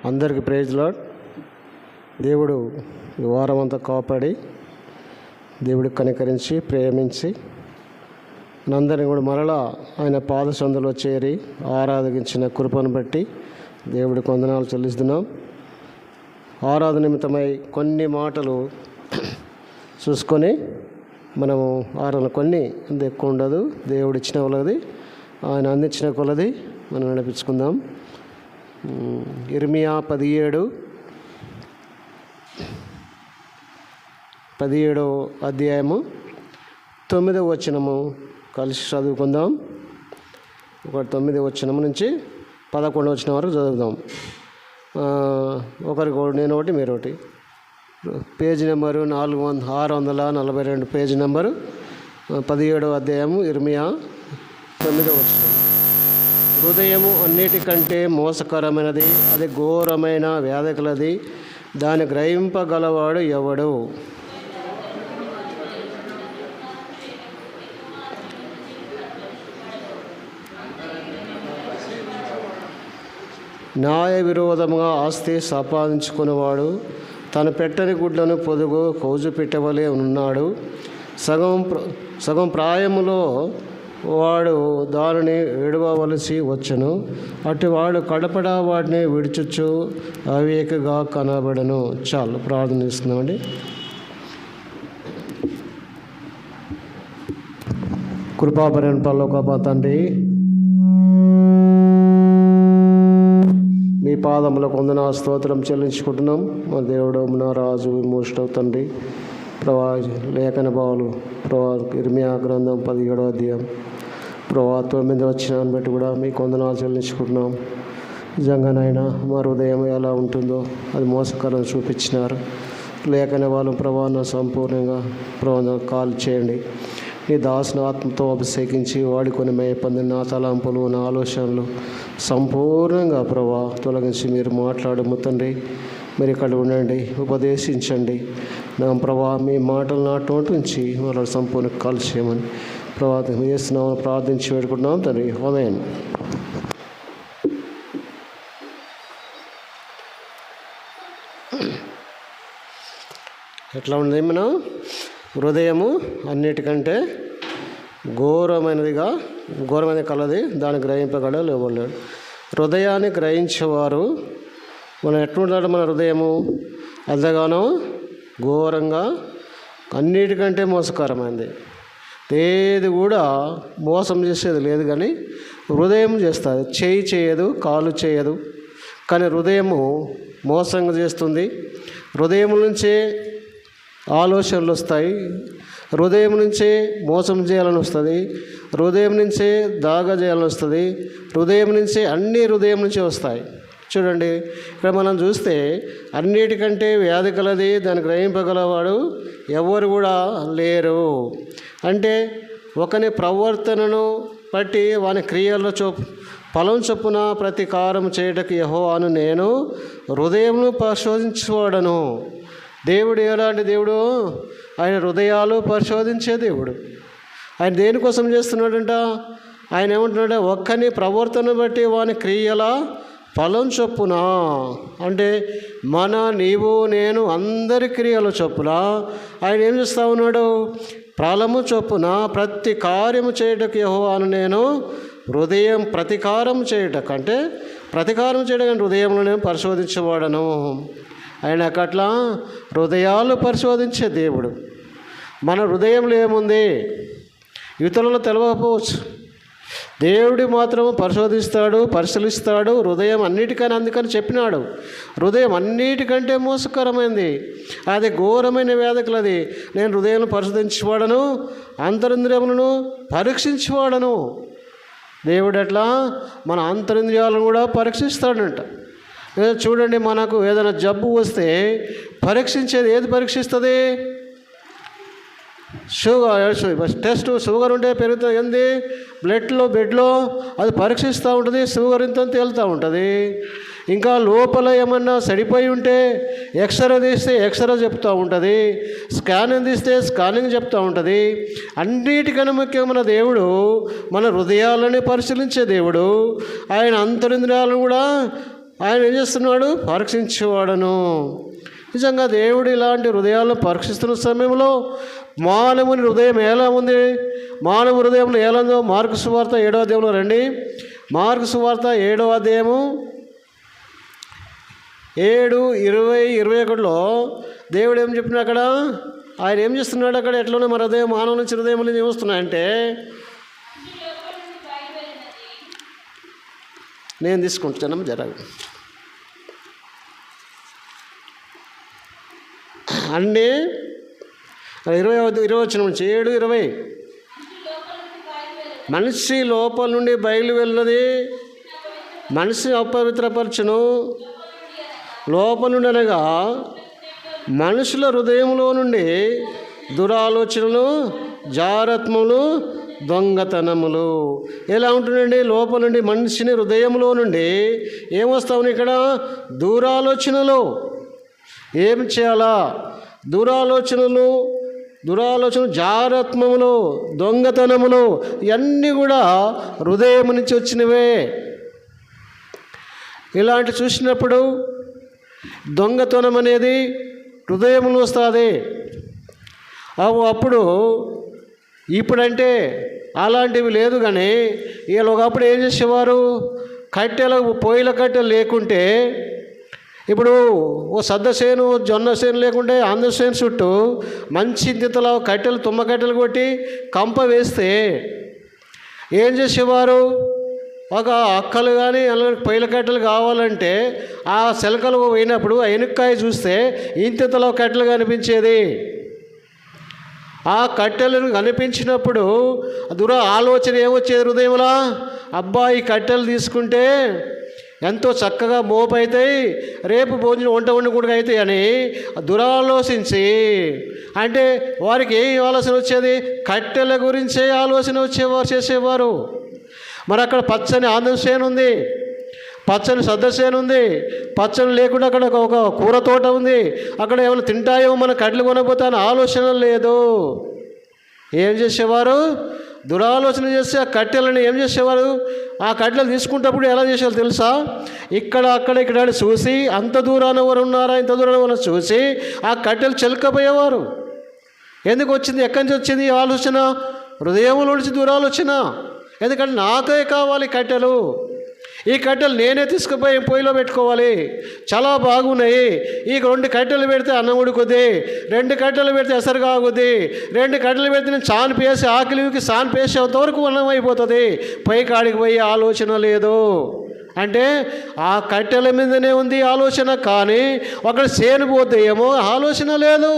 అందరికీ praise lord. దేవుడు ఈ వారం అంతా కాపాడి దేవుడికి కనికరించి ప్రేమించి మనందరినీ కూడా మరలా ఆయన పాద సందులో చేరి ఆరాధించిన కృపను బట్టి దేవుడికి వందనాలు చెల్లిస్తున్నాం. ఆరాధన నిమిత్తమై కొన్ని మాటలు చూసుకొని మనము ఆరాధన కొన్ని అంత ఎక్కువ ఉండదు, దేవుడు ఇచ్చిన కొలది ఆయన అందించిన కొలది మనం నడిపించుకుందాం. ఇర్మియా 17వ అధ్యాయము 9వ వచనము కలిసి చదువుకుందాం. 9వ వచనం నుంచి 11వ వచనం వరకు చదువుదాం. ఒకరికి నేను ఒకటి మీరు ఒకటి. పేజీ నెంబరు 642, పేజీ నెంబరు 17వ అధ్యాయము ఇర్మియా 9వ వచనం. హృదయము అన్నిటికంటే మోసకరమైనది, అది ఘోరమైన వ్యాధికలది, దాన్ని గ్రహింపగలవాడు ఎవడు? న్యాయ విరోధముగా ఆస్తి సంపాదించుకునేవాడు తన పెట్టని గుడ్లను పొదుగు కౌజు పెట్టవలే ఉన్నాడు. సగం ప్రాయములో వాడు దానిని విడవలసి వచ్చును. అటు వాడు కడపడా వాటిని విడిచుచ్చు అవివేకగా కనబడను. చాలు, ప్రార్థన చేస్తున్నామండి. కృపాపరణ పరలోక తండ్రి, మీ పాదములకు వందన స్తోత్రం చెల్లించుకుంటున్నాం. మా దేవుడు, నా రాజు, విమోచన తండ్రి. లేఖన భావాలు ఇర్మియా గ్రంథం 17వ అధ్యాయం 9వ వచనాన్ని బట్టి కూడా మీకు వందనాలు చెల్లించుకుంటున్నాం. నిజంగానైనా మా హృదయం ఎలా ఉంటుందో అది మోసకరం చూపించినారు. లేఖన వాళ్ళు నా సంపూర్ణంగా కాల్ చేయండి. నీ దాసుని ఆత్మతో అభిషేకించి వాడుకొని మేపొందిన నా తలంపులు, నా ఆలోచనలు సంపూర్ణంగా తొలగించి మీరు మాట్లాడము తండ్రి. మీరు ఇక్కడ ఉండండి, ఉపదేశించండి. నా మీ మాటలు నాటి నుంచి వాళ్ళ సంపూర్ణ కాల్ చేయమని చేస్తున్నామని ప్రార్థించి పెట్టుకుంటున్నాం తండ్రి. ఆమేన్. ఎట్లా ఉంది? మనం హృదయము అన్నిటికంటే ఘోరమైన కలది, దాన్ని గ్రహింపగలడు ఎవరు? హృదయాన్ని గ్రహించేవారు మనం ఎట్లుంటాడు? మన హృదయము అంతగానో ఘోరంగా అన్నిటికంటే మోసకరమైనది. ఏది కూడా మోసం చేసేది లేదు, కానీ హృదయం చేస్తుంది. చేయి చేయదు, కాలు చేయదు, కానీ హృదయము మోసంగా చేస్తుంది. హృదయం నుంచే ఆలోచనలు వస్తాయి, హృదయం నుంచే మోసం చేయాలని వస్తుంది, హృదయం నుంచే దాగా చేయాలని వస్తుంది, హృదయం నుంచే హృదయం నుంచే వస్తాయి. చూడండి, ఇక్కడ మనం చూస్తే అన్నిటికంటే వ్యాధి కలది, దాన్ని గ్రహింపగలవాడు ఎవరు కూడా లేరు. అంటే ఒకని ప్రవర్తనను బట్టి వాని క్రియల ఫలం చొప్పున ప్రతీకారం చేయటకు యెహోవాను నేను హృదయమును పరిశోధించేవాడను. దేవుడు ఎలాంటి దేవుడు? ఆయన హృదయాలు పరిశోధించే దేవుడు. ఆయన దేనికోసం చేస్తున్నాడంట? ఆయన ఏమంటున్నాడు? ఒక్కని ప్రవర్తన బట్టి వాని క్రియల ఫలం చొప్పున, అంటే నీవు నేను అందరి క్రియల చొప్పున ఆయన ఏం చేస్తూ ఉన్నాడు? ఫలము చొప్పున ప్రతి కార్యము చేయటకు యెహోవాను నేను హృదయం ప్రతీకారం చేయటకంటే హృదయంలో నేను పరిశోధించేవాడను. ఆయన అట్లా హృదయాలు పరిశోధించే దేవుడు. మన హృదయంలో ఏముంది ఇతరులు తెలియకపోవచ్చు, దేవుడు మాత్రం పరిశీలిస్తాడు. హృదయం అన్నిటికన్నా, అందుకని చెప్పినాడు హృదయం అన్నిటికంటే మోసకరమైంది, అది ఘోరమైన వ్యాధికలది. నేను హృదయం పరిశోధించేవాడను, అంతరింద్రియములను పరీక్షించేవాడను. దేవుడు అట్లా మన అంతరింద్రియాలను కూడా పరీక్షిస్తాడంట. చూడండి, మనకు ఏదైనా జబ్బు వస్తే పరీక్షించేది ఏది పరీక్షిస్తుంది? టెస్ట్ షుగర్ ఉంటే పెరుగుతుంది, ఏంది బెడ్లో అది పరీక్షిస్తూ ఉంటుంది, షుగర్ ఇంత తేలుతూ ఉంటుంది. ఇంకా లోపల ఏమన్నా సడిపోయి ఉంటే ఎక్స్రే తీస్తే ఎక్స్రే చెప్తూ ఉంటుంది, స్కానింగ్ తీస్తే స్కానింగ్ చెప్తూ ఉంటుంది. అన్నిటికన్నా ముఖ్యమైన దేవుడు మన హృదయాలని పరిశీలించే దేవుడు. ఆయన అంతరింద్రియాలను కూడా ఆయన ఏం చేస్తున్నాడు? పరీక్షించేవాడను. నిజంగా దేవుడు ఇలాంటి హృదయాలను పరీక్షిస్తున్న సమయంలో మానవుని హృదయం ఎలా ఉంది, మానవ హృదయంలో ఎలా ఉందో మార్కు సువార్త 7వ అధ్యాయంలో రండి. మార్కు సువార్త 7వ అధ్యాయము 7:20-21లో దేవుడు ఏం చెప్పినా అక్కడ, ఆయన ఏం చేస్తున్నాడు అక్కడ, ఎట్లనే మన హృదయం, మానవ నుంచి హృదయం నుంచి ఏమొస్తున్నాయంటే, నేను తీసుకుంటున్నాను జరగ అన్నీ 20 వచ్చిన నుంచి 7:20 మనిషి లోపల నుండి బయలు వెళ్ళినది మనిషి అపవిత్రపరచును. లోపల నుండి అనగా మనుషుల హృదయంలో నుండి దురాలోచనలు, జారత్వములు, దొంగతనములు. ఎలా ఉంటుందండి? లోపల నుండి మనిషిని హృదయంలో నుండి ఏమొస్తామని ఇక్కడ? దురాలోచనలు. ఏం చేయాలా? దురాలోచనలు, జారత్వములు, దొంగతనములు ఇవన్నీ కూడా హృదయం నుంచి వచ్చినవే. ఇలాంటి చూసినప్పుడు దొంగతనం అనేది హృదయంలో వస్తుంది. అప్పుడు ఇప్పుడంటే అలాంటివి లేదు, కానీ వీళ్ళు ఒకప్పుడు ఏం చేసేవారు? పొయ్యిల కట్టెలు లేకుంటే, ఇప్పుడు ఓ సద్ద చేను, జొన్న చేను లేకుంటే ఆంధ్ర చేను చుట్టూ మంచి ఇంతలో కట్టెలు, తుమ్మ కట్టెలు కొట్టి కంప వేస్తే ఏం చేసేవారు? ఒక అక్కలు కానీ పొయ్యిల కట్టెలు కావాలంటే ఆ శలకలు పోయినప్పుడు ఆ ఎనుక్కాయ చూస్తే ఇంతలో కట్టెలు కనిపించేది. ఆ కట్టెలను కనిపించినప్పుడు ఆలోచన ఏమొచ్చేది హృదయంలో? అబ్బా, ఈ కట్టెలు తీసుకుంటే ఎంతో చక్కగా మోపు అవుతాయి, రేపు భోజనం వంట వండుకుంటూ అవుతాయి అని దురాలోచించి, అంటే వారికి ఏం ఆలోచన వచ్చేది? కట్టెల గురించే ఆలోచన చేసేవారు. మరి అక్కడ పచ్చని ఆంధ్ర చేను ఉంది, పచ్చని సద్ద చేను ఉంది, పచ్చని లేకుండా అక్కడ ఒక కూర తోట ఉంది, అక్కడ ఏమైనా తింటాయో మన కట్టెలు కొనకపోతే అని ఆలోచన లేదు. ఏం చేసేవారు? దురాలోచన చేసి ఆ కట్టెలను ఏం చేసేవారు? ఆ కట్టెలు తీసుకుంటప్పుడు ఎలా చేసేవారు తెలుసా? ఇక్కడ చూసి అంత దూరాన ఎవరు ఉన్నారా, ఇంత దూరాన ఎవరు చూసి ఆ కట్టెలు చెల్కపోయేవారు. ఎందుకు వచ్చింది? ఎక్కడి నుంచి వచ్చింది ఆలోచన? హృదయంలో నుంచి దురాలోచన. ఎందుకంటే నాకే కావాలి కట్టెలు, ఈ కట్టెలు నేనే తీసుకుపోయి పొయ్యిలో పెట్టుకోవాలి, చాలా బాగున్నాయి. ఈ 2 కట్టెలు పెడితే అన్నం ఉడుకుద్ది, 2 కట్టెలు పెడితే ఎసరు కాగుద్ది, 2 కట్టెలు పెడితే నేను చాను పేసి ఆకలికి సాను పేసేంత వరకు అన్నం అయిపోతుంది. పై కాడికి పోయి ఆలోచన లేదు. అంటే ఆ కట్టెల మీదనే ఉంది ఆలోచన, కానీ అక్కడ చేను పోతే ఏమో ఆలోచన లేదు.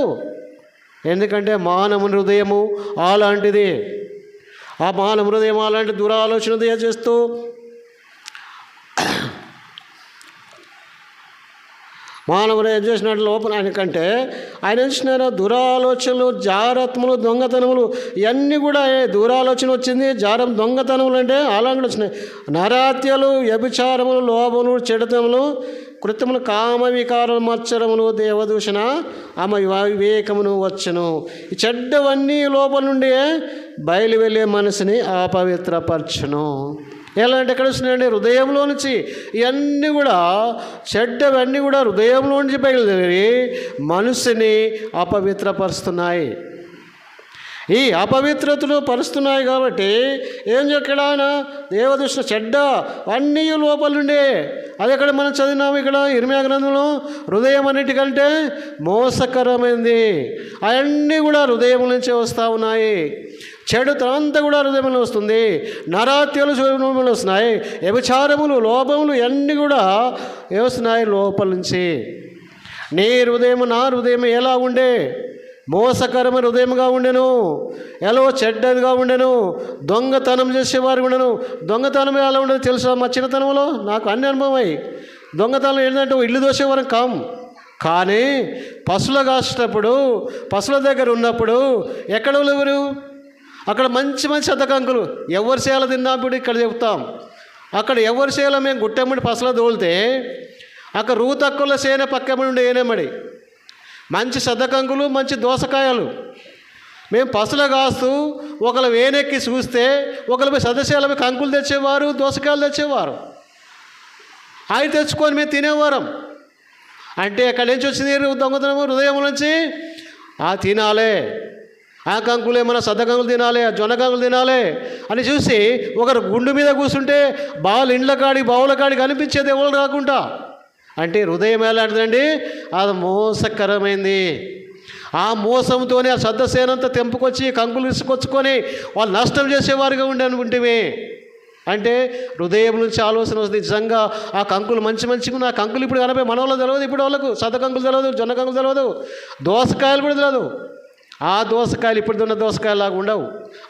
ఎందుకంటే మానవుని హృదయము అలాంటిది. ఆ మానవ హృదయం అలాంటి దురాలోచన చేస్తూ మానవుడు ఏం చేసినట్టు లోపల ఆయనకంటే ఆయన ఏం చేసినారు? దురాలోచనలు, జారత్వములు, దొంగతనములు ఇవన్నీ కూడా. దురాలోచన వచ్చింది, దొంగతనములు అంటే అలాంటి వచ్చినాయి. నరాత్యలు, వ్యభిచారములు, లోభములు, చెడుతములు, కృత్యములు, కామ వికారములు, మత్సరములు, దేవదూషణ, వివేకమును వచ్చును. ఈ చెడ్డవన్నీ లోపల నుండి బయలు వెళ్ళే మనసుని అపవిత్రపరచును. ఎలా అంటే ఎక్కడ వస్తున్నాయండి? హృదయంలో నుంచి. ఇవన్నీ కూడా చెడ్డవన్నీ కూడా హృదయంలో నుంచి బయలుదేరి మనసుని అపవిత్రపరుస్తున్నాయి. ఈ అపవిత్రతను పరుస్తున్నాయి కాబట్టి ఏం చెప్పాడు ఆయన? దేవదృష్ణ చెడ్డ అన్నీ లోపల నుండే. అది ఎక్కడ మనం చదివినాము? ఇక్కడ ఇర్మియా గ్రంథంలో హృదయం అన్నిటికంటే మోసకరమైంది. అవన్నీ కూడా హృదయం నుంచే వస్తూ ఉన్నాయి. చెడుతనంతా కూడా హృదయంలో వస్తుంది. నరాత్యలు హృదయంలో వస్తున్నాయి. వ్యభిచారములు, లోభములు ఇవన్నీ కూడా వస్తున్నాయి లోపల నుంచి. నీ హృదయం నా హృదయం ఎలా ఉండే? మోసకరమైన హృదయంగా ఉండెను, ఎలా చెడ్డదిగా ఉండెను, దొంగతనం చేసేవారు ఉండను. దొంగతనం ఎలా ఉండదు తెలుసా? మా చిన్నతనంలో నాకు అన్ని అనుభవం అయ్యి. దొంగతనం ఏంటంటే ఇల్లు దోసేవారం కాము, కానీ పశువులు కాసేటప్పుడు, పశువుల దగ్గర ఉన్నప్పుడు ఎక్కడ ఎవరు? అక్కడ మంచి మంచి అద్దకంకులు ఎవరి సేల తిన్నప్పుడు ఇక్కడ చెప్తాం. అక్కడ ఎవరి సేల మేము గుట్టెమ్మడి పసల దోలితే అక్కడ రూ తక్కువలో సేన పక్కమ్మడి ఉండే ఏనేమడి మంచి సద్దకంకులు, మంచి దోసకాయలు మేము పసల కాస్తూ ఒకళ్ళు వేనెక్కి చూస్తే ఒకళ్ళు సదస్యాలపై కంకులు తెచ్చేవారు, దోసకాయలు తెచ్చేవారు. అవి తెచ్చుకొని మేము తినేవారం. అంటే ఎక్కడి నుంచి వచ్చింది దొంగతనము? హృదయం నుంచి. తినాలి, ఆ కంకులు ఏమైనా సద్ద కంకులు తినాలి, జొన్న కంకులు తినాలి అని చూసి ఒకరు గుండు మీద కూర్చుంటే ఇండ్ల కాడికి బావుల కాడికి కనిపించేది ఎవరు కాకుండా. అంటే హృదయం ఎలాంటిదండి? అది మోసకరమైంది. ఆ మోసంతోనే ఆ సద్దసేనంతా తెంపుకొచ్చి కంకులు ఇసుకొచ్చుకొని వాళ్ళు నష్టం చేసేవారుగా ఉండి అనుకుంటే, అంటే హృదయం నుంచి ఆలోచన వస్తుంది. నిజంగా ఆ కంకులు మంచిగా ఉన్న ఆ కంకులు ఇప్పుడు కనిపే మన వాళ్ళు తెలియదు. ఇప్పుడు వాళ్ళకు సద్ద కంకులు తెలియదు, జొన్న కంకులు తెలియదు, దోసకాయలు కూడా తెలియదు. ఆ దోసకాయలు ఇప్పుడు ఉన్న దోసకాయలాగా ఉండవు.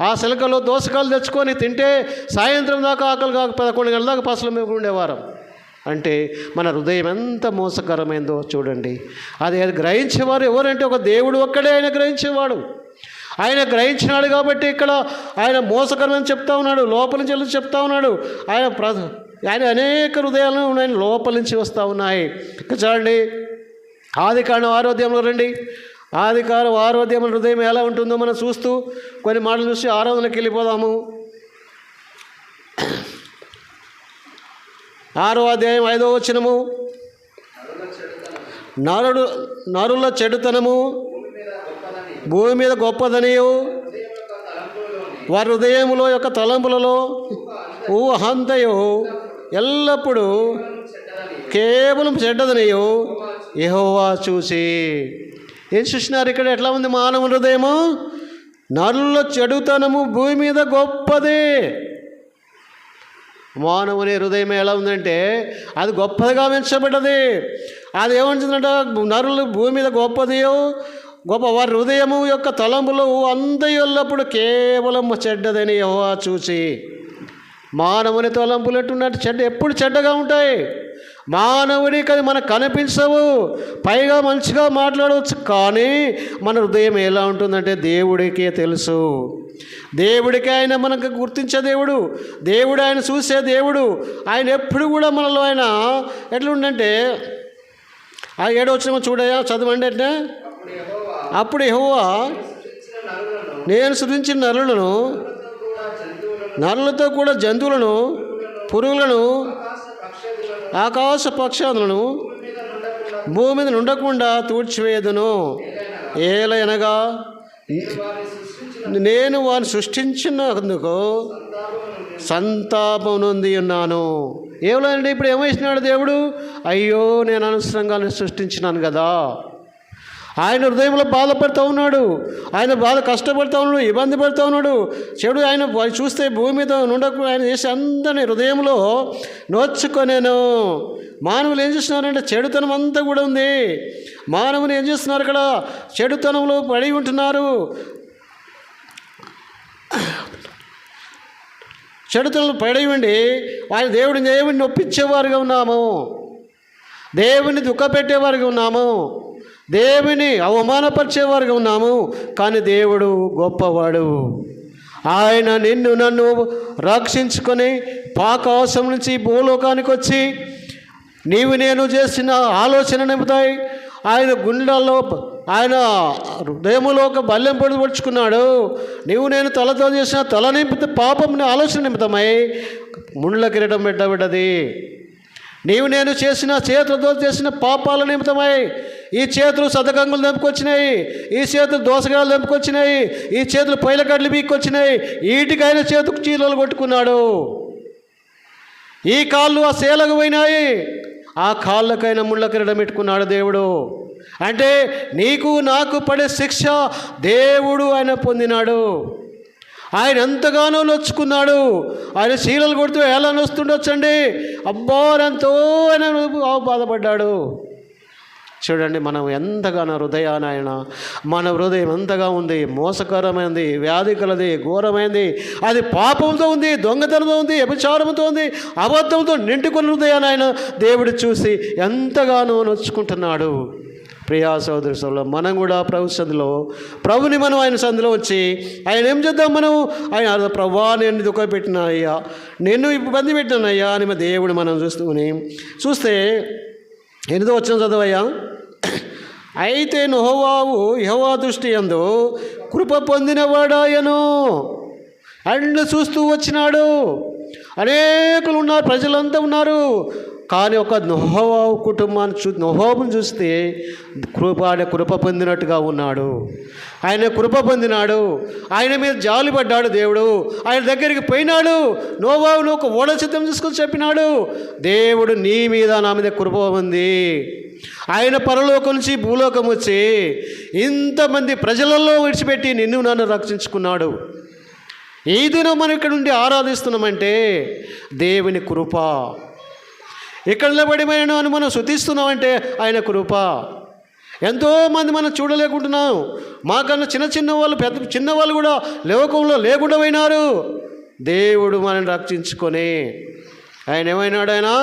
ఆ శిలకలో దోసకాయలు తెచ్చుకొని తింటే సాయంత్రం దాకా ఆకలి కాక 11 గంటల దాకా పసలు మేము ఉండేవారం. అంటే మన హృదయం ఎంత మోసకరమైందో చూడండి. అది గ్రహించేవారు ఎవరంటే ఒక దేవుడు ఒక్కడే ఆయన గ్రహించేవాడు. ఆయన గ్రహించినాడు కాబట్టి ఇక్కడ ఆయన మోసకరమని చెప్తా ఉన్నాడు, లోపల నుంచి చెప్తా ఉన్నాడు. ఆయన అనేక హృదయాలను ఆయన లోపల నుంచి వస్తూ ఉన్నాయి. ఇక చూడండి, ఆదికాండం 6వ అధ్యాయంలో రండి. ఆదికాండం 6వ అధ్యాయం హృదయం ఎలా ఉంటుందో మనం చూస్తూ కొన్ని మాటలు చూసి 6వదిలోకి వెళ్ళిపోదాము. 6వ అధ్యాయం 5వ వచనము. నరుల చెడుతనము భూమి మీద గొప్పదనియు, వారి హృదయములో యొక్క తలంపులలో ఊహంతయు ఎల్లప్పుడూ కేవలం చెడ్డదనియు యెహోవా చూసి. ఏం చూసినారు ఇక్కడ? ఎట్లా ఉంది మానవ హృదయము? నరుల చెడుతనము భూమి మీద గొప్పది. మానవుని హృదయం ఎలా ఉందంటే అది గొప్పదిగా పెంచబడ్డది. అది ఏమంటుందంట? నరులు భూమి మీద గొప్పదియో గొప్ప, వారి హృదయము యొక్క తలంపులు అంతయు ఎల్లప్పుడు కేవలం చెడ్డదని యెహోవా చూసి. మానవుని తలంపులు ఎట్టున్నట్టు ఎప్పుడు చెడ్డగా ఉంటాయి. మానవుడికి అది మనకు కనిపించవు, పైగా మంచిగా మాట్లాడవచ్చు, కానీ మన హృదయం ఎలా ఉంటుందంటే దేవుడికే తెలుసు. దేవుడికి ఆయన మనకు గుర్తించే దేవుడు, దేవుడు ఆయన చూసే దేవుడు. ఆయన ఎప్పుడు కూడా మనలో ఆయన ఎట్లుండంటే, ఆ 7వ వచనం చూడయా, చదవండి. అంటే అప్పుడు యెహోవా నేను సృజించిన నరులతో కూడా జంతువులను, పురుగులను, ఆకాశ పక్షాదులను భూమి మీద ఉండకుండా తూడ్చివేయదును. ఏలయనగా నేను వారిని సృష్టించినందుకు సంతాపం నొంది ఉన్నాను. ఏమోనండి, ఇప్పుడు ఏమేసినాడు దేవుడు? అయ్యో నేను అనవసరంగా సృష్టించినాను కదా. ఆయన హృదయంలో బాధపడుతూ ఉన్నాడు, ఆయన కష్టపడుతూ ఉన్నాడు, ఇబ్బంది పడుతూ ఉన్నాడు. చెడు ఆయన చూస్తే భూమి మీద నుండకు ఆయన చేసి అందరినీ హృదయంలో నోచుకొనేను. మానవులు ఏం చేస్తున్నారంటే చెడుతనం అంతా కూడా ఉంది. మానవుని ఏం చేస్తున్నారు? ఇక్కడ చెడుతనంలో పడి ఉంటున్నారు. చెడుతనంలో పడి ఉండి ఆయన దేవుడిని నొప్పించేవారుగా ఉన్నాము, దేవుని దుఃఖపెట్టేవారుగా ఉన్నాము, దేవుని అవమానపరిచేవారుగా ఉన్నాము. కానీ దేవుడు గొప్పవాడు. ఆయన నిన్ను నన్ను రక్షించుకొని పాకాశం నుంచి భూలోకానికి వచ్చి నీవు నేను చేసిన ఆలోచన నింపుతాయి. ఆయన గుండెల్లో ఆయన హృదయములో ఒక బల్లెం పొడుచుకున్నాడు. నీవు నేను తలతో చేసిన తల నింపితే పాపం ఆలోచన నిమిత్తమై ముండ్ల కిరీటం పెట్టబడ్డది. నీవు నేను చేసిన చేతులతో చేసిన పాపాల నిమిత్తమై ఈ చేతులు సదకంగులు తెంపుకొచ్చినాయి, ఈ చేతులు దోసగాయలు తెంపుకొచ్చినాయి, ఈ చేతులు పైలకడ్లు బీక్కొచ్చినాయి. వీటికైనా చేతుకు చీలలు కొట్టుకున్నాడు. ఈ కాళ్ళు ఆ శేలకు పోయినాయి, ఆ కాళ్ళకైనా ముళ్ళ కిరీటం పెట్టుకున్నాడు దేవుడు. అంటే నీకు నాకు పడే శిక్ష దేవుడు ఆయన పొందినాడు. ఆయన ఎంతగానో నొచ్చుకున్నాడు. ఆయన శీలలు కొడుతూ ఎలా నొస్తుండొచ్చండి. అబ్బా ఎంతో ఆయన బాధపడ్డాడు. చూడండి, మనం ఎంతగానో హృదయాన్ని ఆయన, మన హృదయం ఎంతగా ఉంది, మోసకరమైంది, వ్యాధి కలది, ఘోరమైంది, అది పాపంతో ఉంది, దొంగతనంతో ఉంది, వ్యభిచారంతో ఉంది, అబద్ధంతో నిండుకున్న హృదయాన్ని ఆయన దేవుడు చూసి ఎంతగానో నొచ్చుకుంటున్నాడు. ప్రియా సోదరి సోదరులు, మనం కూడా ప్రభు సంధిలో, ప్రభుని మనం ఆయన సంధిలో వచ్చి ఆయన ఏం చేద్దాం? మనం ఆయన ప్రభువా నేను దుఃఖ పెట్టినాయ్యా, నిన్ను ఇబ్బంది పెట్టినాయ్యా అని దేవుడు మనం చూస్తే 8వ వచనం చదవయ్యా. అయితే యెహోవా దృష్టి యందు కృప పొందినవాడాయను. అన్ని చూస్తూ వచ్చినాడు. అనేకులు ఉన్నారు, ప్రజలంతా ఉన్నారు. కానీ ఒక నోహోబు కుటుంబాన్ని నోహోబుని చూస్తే ఆయన కృప పొందినట్టుగా ఉన్నాడు. ఆయన కృప పొందినాడు. ఆయన మీద జాలిపడ్డాడు దేవుడు. ఆయన దగ్గరికి పోయినాడు. నోవాబును ఒక ఓడ సిద్ధం చేసుకొని చెప్పినాడు, దేవుడు నీ మీద నా మీద కృప ఉంది. ఆయన పరలోకం నుంచి భూలోకం వచ్చి ఇంతమంది ప్రజలలో విడిచిపెట్టి నిన్ను నన్ను రక్షించుకున్నాడు. ఈ దినం మనం ఇక్కడ నుండి ఆరాధిస్తున్నామంటే దేవుని కృప. ఇక్కడ నిలబడి మనం స్తుతిస్తున్నామంటే ఆయన కృప. ఎంతోమంది మనం చూడలేకుంటున్నాం. మాకన్నా చిన్న వాళ్ళు పెద్ద చిన్నవాళ్ళు కూడా లోకంలో లేకుండా పోయినారు. దేవుడు మనల్ని రక్షించుకొని ఆయన ఏమైనాడు,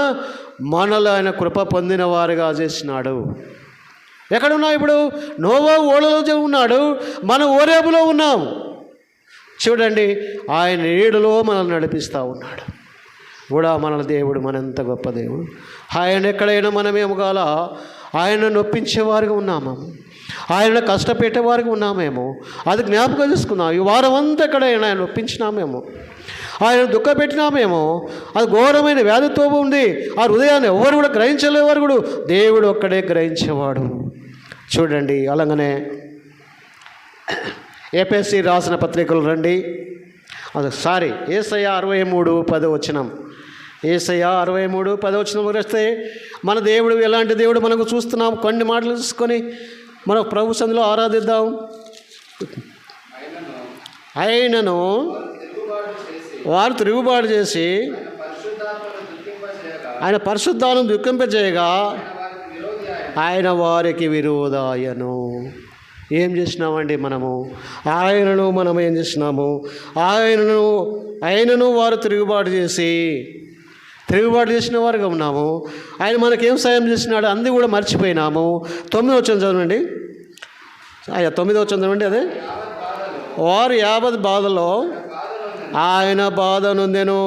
మనలో ఆయన కృప పొందిన వారుగా చేసినాడు. ఎక్కడున్నావు ఇప్పుడు? నోవాహు ఓడలో ఉన్నాడు, మనం ఓరేబులో ఉన్నాం. చూడండి, ఆయన నీడలో మనల్ని నడిపిస్తూ ఉన్నాడు కూడా. మన దేవుడు మనంత గొప్ప దేవుడు. ఆయన ఎక్కడైనా మనమేమో కాల ఆయన నొప్పించేవారుగా ఉన్నామేమో, ఆయన కష్టపెట్టేవారుగా ఉన్నామేమో, అది జ్ఞాపకం చేసుకున్నాం. ఈ వారం అంతా ఎక్కడైనా ఆయన నొప్పించినామేమో, ఆయన దుఃఖపెట్టినామేమో, అది ఘోరమైన వ్యాధితో ఉంది. ఆ హృదయాన్ని ఎవరు కూడా గ్రహించలేవారు కూడా, దేవుడు ఒక్కడే గ్రహించేవాడు. చూడండి, అలాగనే ఏపీఎస్సి రాసిన పత్రికలు రండి. ఏసయ్య 63:10 ఏసయ్య 63:10 వస్తే మన దేవుడు ఎలాంటి దేవుడు మనకు చూస్తున్నాం. కొన్ని మాటలు చూసుకొని మన ప్రభు సన్నిధిలో ఆరాధిద్దాం. ఆయనను వారు తిరుగుబాటు చేసి ఆయన పరిశుద్ధాలను దుఃఖింపజేయగా ఆయన వారికి విరోధాయను. ఏం చేసినామండి మనము? మనం ఏం చేసినాము? ఆయనను వారు తిరుగుబాటు చేసిన వారుగా ఉన్నాము. ఆయన మనకేం సాయం చేసినాడు అంది కూడా మర్చిపోయినాము. 9వ వచనం చదవండి. 9వ వచనం చదవండి. అదే, వారు 50 బాధలో ఆయన బాధ నొందెను,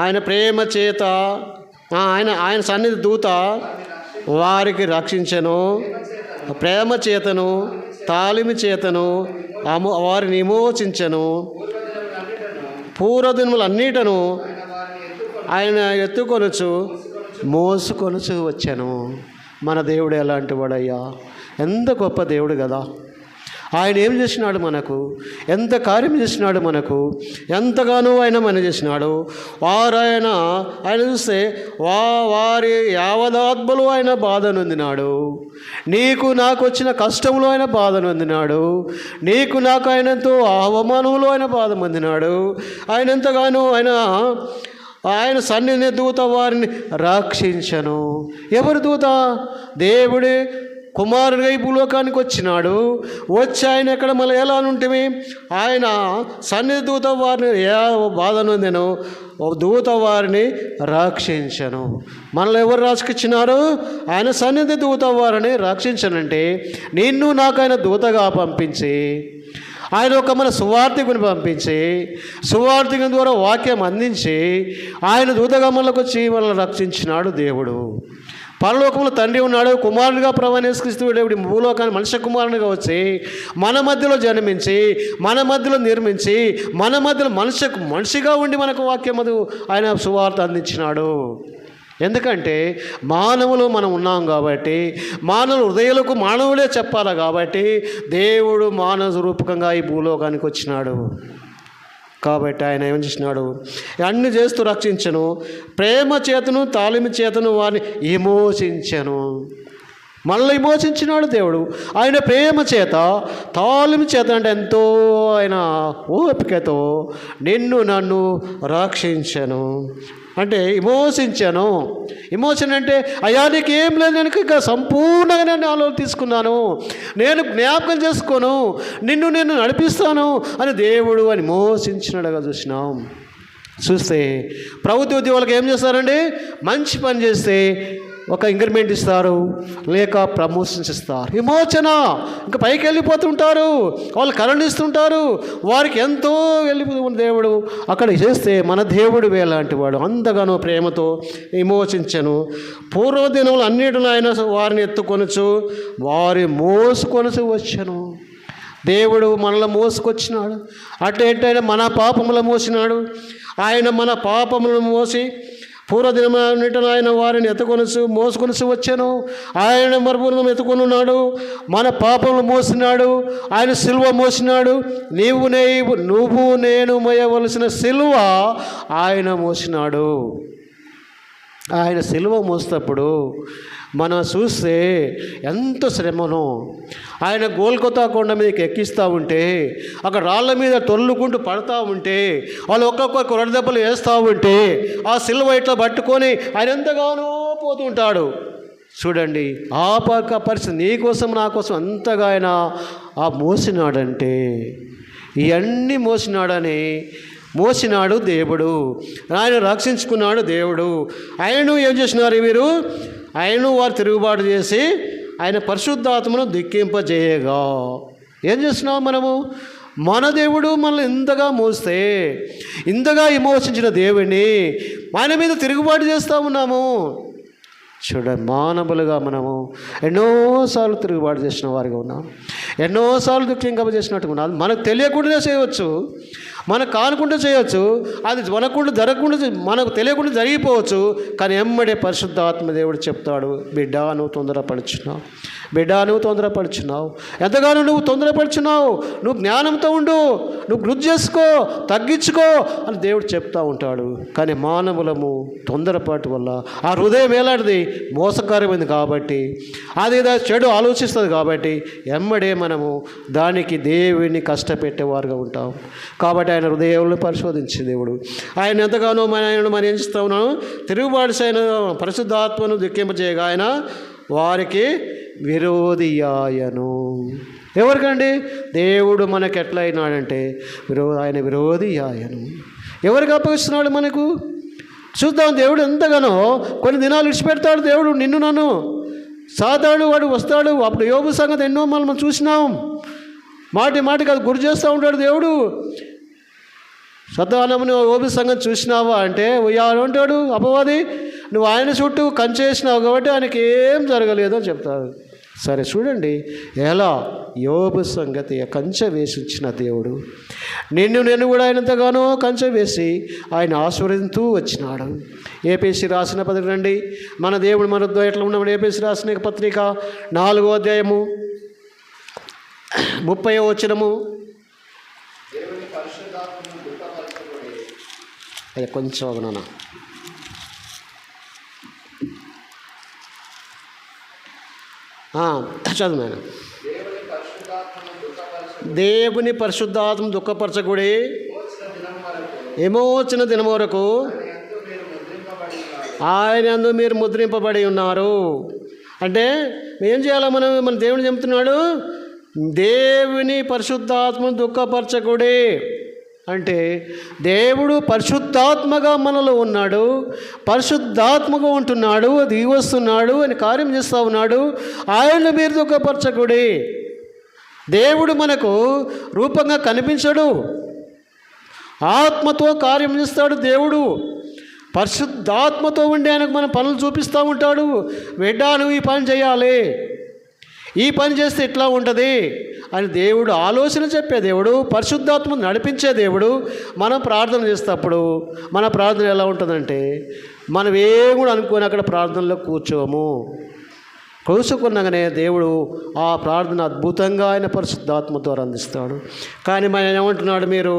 ఆయన ప్రేమ చేత ఆయన సన్నిధి దూత వారికి రక్షించెను, ప్రేమ చేతను తాలిమి చేతను వారిని విమోచించెను. పూర్వదినములన్నిటను ఆయన ఎత్తుకొనుచు మోసుకొనుచు వచ్చాను. మన దేవుడు ఎలాంటి వాడయ్యా! ఎంత గొప్ప దేవుడు కదా! ఆయన ఏం చేసినాడు మనకు? ఎంత కార్యం చేసినాడు మనకు? ఎంతగానో ఆయన మన చేసినాడు. ఆయన చూస్తే వారి యావదాత్మలో ఆయన బాధ నొందినాడు. నీకు నాకు వచ్చిన కష్టంలో ఆయన బాధ నొందినాడు. నీకు నాకు ఆయనతో అవమానంలో ఆయన బాధ పొందినాడు. ఆయన ఎంతగానో ఆయన సన్నిధిని దూత వారిని రక్షించను. ఎవరు దూత? దేవుడే కుమారుడిగా ఈ భూలోకానికి వచ్చినాడు. వచ్చి ఆయన ఎక్కడ మళ్ళీ ఎలా ఉంటేమి ఆయన సన్నిధి దూత వారిని ఏ బాధ నొందెను, దూత వారిని రక్షించను. మనల్ని ఎవరు రక్షించినారు? ఆయన సన్నిధి దూత వారిని రక్షించనంటే నిన్ను నాకు ఆయన దూతగా పంపించి, ఆయన ఒక మన సువార్థికుని పంపించి, సువార్థికుని ద్వారా వాక్యం అందించి ఆయన దూతగా మనకు వచ్చి మనల్ని రక్షించినాడు దేవుడు. పరలోకంలో తండ్రి ఉన్నాడు, కుమారుడిగా ప్రభువైన యేసుక్రీస్తు దేవుడి భూలోకాన్ని మనుష్య కుమారునిగా వచ్చి మన మధ్యలో జన్మించి, మన మధ్యలో నిర్మించి, మన మధ్యలో మనిషిగా ఉండి మనకు వాక్యమదు ఆయన సువార్త అందించినాడు. ఎందుకంటే మానవులు మనం ఉన్నాం కాబట్టి, మానవుల హృదయాలకు మానవులే చెప్పాలి కాబట్టి దేవుడు మానవ రూపకంగా ఈ భూలోకానికి వచ్చినాడు. కాబట్టి ఆయన ఏం చేసినాడు? అన్ని చేస్తూ రక్షించను, ప్రేమ చేతను తాలిమి చేతను వారిని విమోచించను. మనల్ని విమోచించినాడు దేవుడు. ఆయన ప్రేమ చేత తాలిమి చేత అంటే ఎంతో ఆయన ఓపికతో నిన్ను నన్ను రక్షించను, అంటే విమోచించాను. విమోచన అంటే అయ్యా నీకు ఏం లేదు, నేను ఇక సంపూర్ణంగా నేను ఆలోచన తీసుకున్నాను, నేను జ్ఞాపకం చేసుకోను, నిన్ను నడిపిస్తాను అని దేవుడు అని విమోచించినట్టుగా చూసినాం. చూస్తే ప్రభుత్వ ఉద్యోగులకు ఏం చేస్తారండి? మంచి పని చేస్తే ఒక ఇంక్రిమెంట్ ఇస్తారు, లేక ప్రమోషన్స్ ఇస్తారు. విమోచన, ఇంకా పైకి వెళ్ళిపోతుంటారు, వాళ్ళు కరుణిస్తుంటారు, వారికి ఎంతో వెళ్ళిపోతుంది దేవుడు. అక్కడ చేస్తే మన దేవుడు వేలాంటి వాడు, అంతగానో ప్రేమతో విమోచించను. పూర్వదినములు అన్నిటిలో ఆయన వారిని ఎత్తుకొనచ్చు, వారి మోసుకొనచ్చు వచ్చను. దేవుడు మనల్ని మోసుకొచ్చినాడు. అటు ఏంటైనా మన పాపములు మోసినాడు. ఆయన మన పాపములను మోసి పూర్వదినమున ఆయన వారిని మోసుకొనిసి వచ్చాను. ఆయన మరుపురం ఎత్తుకొనున్నాడు, మన పాపములు మోసినాడు, ఆయన సిలువ మోసినాడు. నువ్వు నేను మోయవలసిన సిలువ ఆయన మోసినాడు. ఆయన సిలువ మోసేటప్పుడు మనం చూస్తే ఎంత శ్రమను. ఆయన గోల్కొతా కొండ మీదకి ఎక్కిస్తూ ఉంటే, అక్కడ రాళ్ళ మీద తొల్లుకుంటూ పడతా ఉంటే, వాళ్ళు ఒక్కొక్క కొరదెబ్బలు వేస్తూ ఉంటే, ఆ సిలువ ఇట్లా పట్టుకొని ఆయన ఎంతగానో పోతుంటాడు. చూడండి, ఆ పక్క పరిస్థితి నీకోసం నా కోసం అంతగా ఆయన మోసినాడంటే, ఇవన్నీ మోసినాడు దేవుడు. ఆయన రక్షించుకున్నాడు దేవుడు. ఆయనను ఏం చేసినారు వీరు? ఆయనను వారు తిరుగుబాటు చేసి ఆయన పరిశుద్ధాత్మను ధిక్కింపజేయగా ఏం చేస్తున్నాం మనము? మన దేవుడు మనల్ని ఇంతగా మోస్తే, ఇంతగా విమోచించిన దేవుడిని ఆయన మీద తిరుగుబాటు చేస్తూ ఉన్నాము. చూడండి, మానవులుగా మనము ఎన్నోసార్లు తిరుగుబాటు చేసిన వారిగా ఉన్నాం, ఎన్నోసార్లు దుఃఖింపజేసినట్టుగా ఉన్నాం. మనకు తెలియకుండానే చేయవచ్చు, మనకు కానుకుంటూ చేయవచ్చు, అది మనకు తెలియకుండా జరిగిపోవచ్చు. కానీ ఎమ్మడే పరిశుద్ధాత్మ దేవుడు చెప్తాడు, బిడ్డ నువ్వు తొందరపడుచున్నావు, బిడ్డ నువ్వు తొందరపడుచున్నావు, ఎంతగానో నువ్వు తొందరపడుచున్నావు, నువ్వు జ్ఞానంతో ఉండు, నువ్వు వృద్ధి చేసుకో, తగ్గించుకో అని దేవుడు చెప్తూ ఉంటాడు. కానీ మానవులము తొందరపాటు వల్ల ఆ హృదయం ఎలాంటిది? మోసకరమైంది కాబట్టి, అది చెడు ఆలోచిస్తుంది కాబట్టి ఎమ్మడే మనము దానికి దేవుడిని కష్టపెట్టేవారుగా ఉంటాం. కాబట్టి ఆయన హృదయంలో పరిశోధించే దేవుడు. ఆయన ఎంతగానో మనం ఏం చేస్తూ ఉన్నాము? తిరుగుబాటు అయిన పరిశుద్ధాత్మను ధిక్కింపజేయగా ఆయన వారికి విరోధి ఆయను. ఎవరికండి? దేవుడు మనకు ఎట్లా అయినాడంటే ఆయన విరోధి ఆయను. ఎవరికి అప్పగిస్తున్నాడు మనకు? చూద్దాం. దేవుడు ఎంతగానో కొన్ని దినాలు విడిచిపెడతాడు. దేవుడు నిన్ను నన్ను సాతాడు, వాడు వస్తాడు. అప్పుడు యోబు సంగతి ఎన్నో మనం చూసినాం. మాటికి అది గురి చేస్తూ ఉంటాడు దేవుడు. సద్దానముని యోబు సంగతి చూసినావా అంటే ఉంటాడు అపవాది, నువ్వు ఆయన చుట్టూ కంచేసినావు కాబట్టి ఆయనకి ఏం జరగలేదు అని చెప్తాడు. సరే చూడండి, ఎలా యోబు సంగతి కంచె వేసి ఇచ్చిన దేవుడు నేను కూడా ఆయనంతగానో కంచె వేసి ఆయన ఆశీర్వదిస్తూ వచ్చినాడు. ఏపీసీ రాసిన పత్రిక రండి, మన దేవుడు మన ఎట్లా ఉన్నాడు? ఏపీసీ రాసిన పత్రిక 4వ అధ్యాయము 30వ వచనము. అది కొంచెం నాన్న చదువు. దేవుని పరిశుద్ధాత్మ దుఃఖపరచకుడి, విమోచన దినం వరకు ఆయన యందు మీరు ముద్రింపబడి ఉన్నారు. అంటే ఏం చేయాలి? మన దేవుడు చెబుతున్నాడు, దేవుని పరిశుద్ధాత్మను దుఃఖపరచకుడి అంటే దేవుడు పరిశుద్ధాత్మగా మనలో ఉన్నాడు, పరిశుద్ధాత్మగా ఉంటున్నాడు, అది వస్తున్నాడు అని కార్యం చేస్తూ ఉన్నాడు. ఆయన మీరు దుఃఖపరచకుడి. దేవుడు మనకు రూపంగా కనిపించడు, ఆత్మతో కార్యం చేస్తాడు. దేవుడు పరిశుద్ధాత్మతో ఉండి ఆయనకు మన పనులు చూపిస్తూ ఉంటాడు. బిడ్డ నువ్వు ఈ పని చేయాలి, ఈ పని చేస్తే ఇట్లా ఉంటుంది అని దేవుడు ఆలోచన చెప్పే దేవుడు, పరిశుద్ధాత్మ నడిపించే దేవుడు. మనం ప్రార్థన చేసేటప్పుడు మన ప్రార్థన ఎలా ఉంటుందంటే, మనం ఏం కూడా అనుకోని అక్కడ ప్రార్థనలో కూర్చుకున్నాగానే దేవుడు ఆ ప్రార్థన అద్భుతంగా ఆయన పరిశుద్ధాత్మ ద్వారా అందిస్తాడు. కానీ మనం ఏమంటున్నాడు? మీరు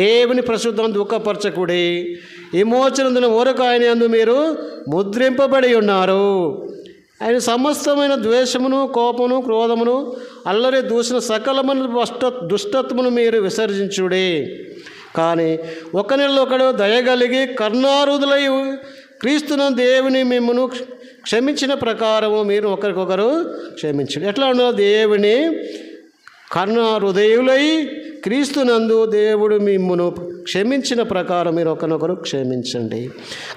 దేవుని పరిశుద్ధం దుఃఖపరచకుడి, విమోచన దినం వరకు ఆయన యందు మీరు ముద్రింపబడి ఉన్నారు. ఆయన సమస్తమైన ద్వేషమును, కోపమును, క్రోధమును, అల్లరి, దూషణ సకలమైన దుష్టత్వమును మీరు విసర్జించుడి. కానీ ఒకరినొకడు దయగలిగి కరుణాహృదయులై క్రీస్తును దేవుని మిమ్మును క్షమించిన ప్రకారము మీరు ఒకరికొకరు క్షమించుడి. ఎట్లా ఉన్నారు? దేవుని కరుణాహృదయులై క్రీస్తునందు దేవుడు మిమ్మును క్షమించిన ప్రకారం మీరు ఒకరినొకరు క్షమించండి.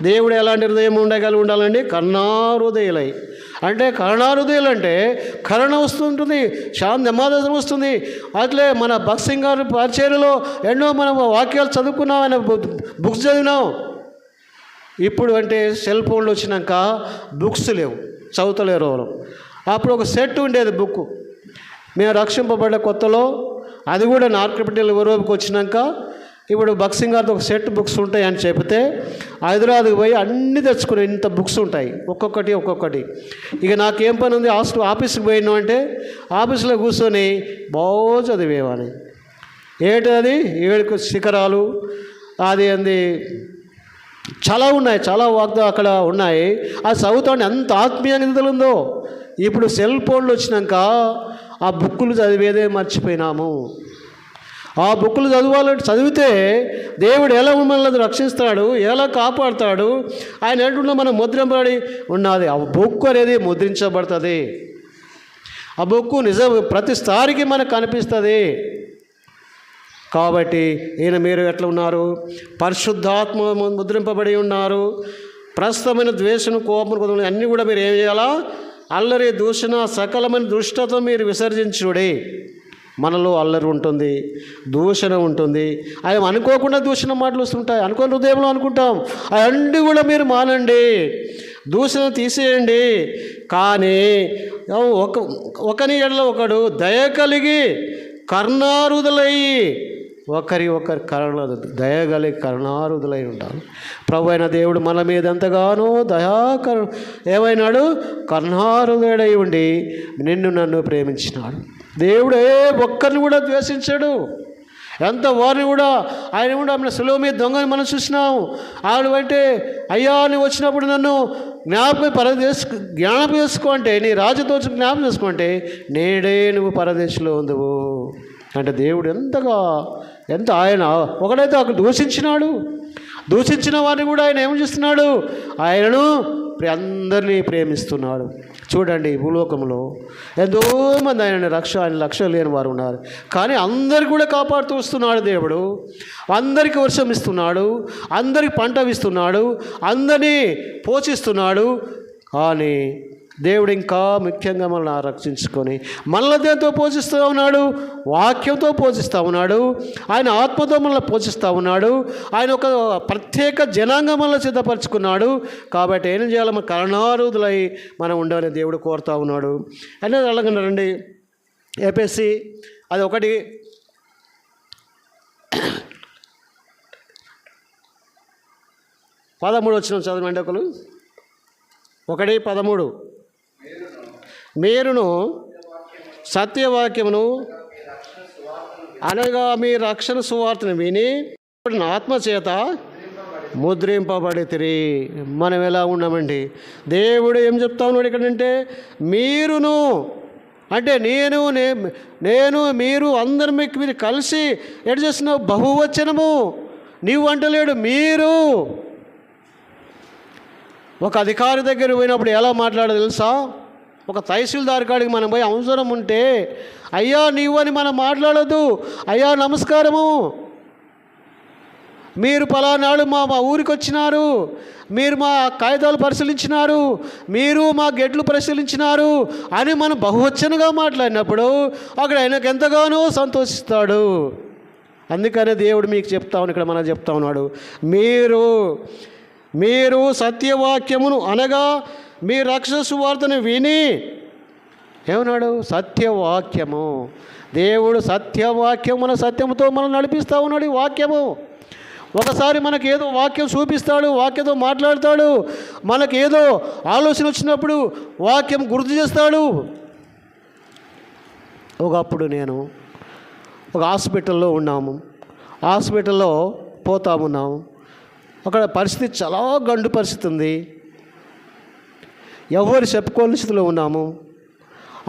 దేవుడు ఎలాంటి హృదయం ఉండాలండి? కరుణాహృదయులై. అంటే కరుణాహృదయులు అంటే కరుణ వస్తుంటుంది, శాంతి నెమ్మది వస్తుంది. అట్లే మన భక్త్ సింగ్ గారి పరిచర్యలో ఎన్నో మనం వాక్యాలు చదువుకున్నాం, ఆయన బుక్స్ చదివినాం. ఇప్పుడు అంటే సెల్ ఫోన్లు వచ్చినాక బుక్స్ లేవు, చదువుతలేరు ఎవరు. అప్పుడు ఒక సెట్ ఉండేది బుక్. మేము రక్షింపబడ్డ కొత్తలో అది కూడా నార్కపిటల్ యూరోప్కి వచ్చినాక ఇప్పుడు బక్సింగ్ గారితో ఒక సెట్ బుక్స్ ఉంటాయి అని చెబితే హైదరాబాద్కి పోయి అన్నీ తెచ్చుకుని ఇంత బుక్స్ ఉంటాయి, ఒక్కొక్కటి. ఇక నాకేం పని ఉంది, ఆఫీస్కి పోయినాం అంటే ఆఫీస్లో కూర్చొని బాగా చదివేవాని. ఏంటది 7 శిఖరాలు, అది అంది చాలా ఉన్నాయి, చాలా వాగ్దాలు అక్కడ ఉన్నాయి. అది చదువుతాండి ఎంత ఆత్మీయంగా ఉందో. ఇప్పుడు సెల్ ఫోన్లు వచ్చినాక ఆ బుక్కులు చదివేదే మర్చిపోయినాము. ఆ బుక్కులు చదివితే దేవుడు ఎలా మనల్ని రక్షిస్తాడు, ఎలా కాపాడుతాడు, ఆయన ఏంటంటే మనం ముద్రింపబడి ఉన్నది. ఆ బుక్ అనేది ముద్రించబడుతుంది. ఆ బుక్కు నిజం ప్రతిసారికి మనకు కనిపిస్తుంది. కాబట్టి ఈయన మీరు ఎట్లా ఉన్నారు, పరిశుద్ధాత్మ ముద్రింపబడి ఉన్నారు. ప్రస్తుతమైన ద్వేషం, కోపం అన్నీ కూడా మీరు ఏం చేయాలా, అల్లరి, దూషణ, సకలమైన దుష్టతో మీరు విసర్జించుడే. మనలో అల్లరి ఉంటుంది, దూషణ ఉంటుంది. అవి అనుకోకుండా దూషణ మాటలు వస్తుంటాయి, అనుకోని హృదయంలో అనుకుంటాం. అవన్నీ కూడా మీరు మానండి, దూషణ తీసేయండి. కానీ ఒకని ఎడల ఒకడు దయ కలిగి కరుణారుదులయ్యి ఒకరి దయగలిగి కరుణారుదులై ఉండాలి. ప్రభు అయిన దేవుడు మన మీద ఎంతగానో ఏమైనాడు, కరుణారుదుడై ఉండి నిన్ను నన్ను ప్రేమించినాడు. దేవుడు ఒక్కరిని కూడా ద్వేషించాడు. ఎంత వారిని కూడా ఆయన కూడా మన సులువు మీద దొంగని మనం చూసినాం. ఆవిడ అంటే అయ్యా నువ్వు వచ్చినప్పుడు నన్ను జ్ఞాపకం చేసుకో అంటే, నీ రాజుతో జ్ఞాపకం చేసుకుంటే నేడే నువ్వు పరదేశంలో ఉందువు అంటే దేవుడు ఎంత ఆయన ఒకడైతే అక్కడ దూషించిన వారిని కూడా ఆయన ఏం చేస్తున్నాడు, ఆయనను అందరినీ ప్రేమిస్తున్నాడు. చూడండి భూలోకంలో ఎంతోమంది ఆయన లక్ష్యం లేని వారు ఉన్నారు, కానీ అందరికి కూడా కాపాడుతూ వస్తున్నాడు దేవుడు. అందరికీ వర్షం ఇస్తున్నాడు, అందరికి పంట ఇస్తున్నాడు, అందరినీ పోషిస్తున్నాడు. కానీ దేవుడు ఇంకా ముఖ్యంగా మనల్ని రక్షించుకొని మనల్ని దేంతో పోషిస్తూ ఉన్నాడు, వాక్యంతో పోషిస్తూ ఉన్నాడు. ఆయన ఆత్మతో మనల్ని పోషిస్తూ ఉన్నాడు. ఆయన ఒక ప్రత్యేక జనాంగం మనల్ని సిద్ధపరచుకున్నాడు. కాబట్టి ఏం చేయాలి, మన కరుణారుదులై మనం ఉండాలని దేవుడు కోరుతూ ఉన్నాడు. అంటే అలాగే రండి ఏపీఎస్సి అది 1:13 వచ్చిన చదవండి. 1:13 మీరును సత్యవాక్యమును అనగా మీ రక్షణ సువార్తను విని ఆత్మచేత ముద్రింపబడితిరి. మనం ఎలా ఉన్నామండి, దేవుడు ఏం చెప్తా ఉన్నాడు ఇక్కడంటే, మీరును అంటే నేను మీరు అందరు మీరు కలిసి ఎటు చేస్తున్నావు, బహువచనము. నీవు అంటలేడు, మీరు. ఒక అధికారి దగ్గర పోయినప్పుడు ఎలా మాట్లాడో తెలుసా, ఒక తహసీల్దార్ కాడికి మనం పోయి అవసరం ఉంటే అయ్యా నీవు అని మనం మాట్లాడద్దు. అయ్యా నమస్కారము, మీరు పలానాడు మా ఊరికి వచ్చినారు, మీరు మా కాగితాలు పరిశీలించినారు, మీరు మా గెడ్లు పరిశీలించినారు అని మనం బహువచనగా మాట్లాడినప్పుడు అక్కడ ఆయనకు ఎంతగానో సంతోషిస్తాడు. అందుకనే దేవుడు మీకు ఇక్కడ మనం చెప్తా ఉన్నాడు, మీరు సత్యవాక్యమును అనగా మీ రక్షణ సువార్తను విని ఏమన్నాడు, సత్యవాక్యము. దేవుడు సత్యవాక్యమున సత్యముతో మనం నడిపిస్తూ ఉన్నాడు. ఈ వాక్యము ఒకసారి మనకి ఏదో వాక్యం చూపిస్తాడు, వాక్యంతో మాట్లాడతాడు. మనకి ఏదో ఆలోచన వచ్చినప్పుడు వాక్యం గుర్తు చేస్తాడు. ఒకప్పుడు నేను ఒక హాస్పిటల్లో పోతా ఉన్నాము. అక్కడ పరిస్థితి చాలా గండు పరిస్థితి ఉంది. ఎవరు చెప్పుకోని స్థితిలో ఉన్నాము.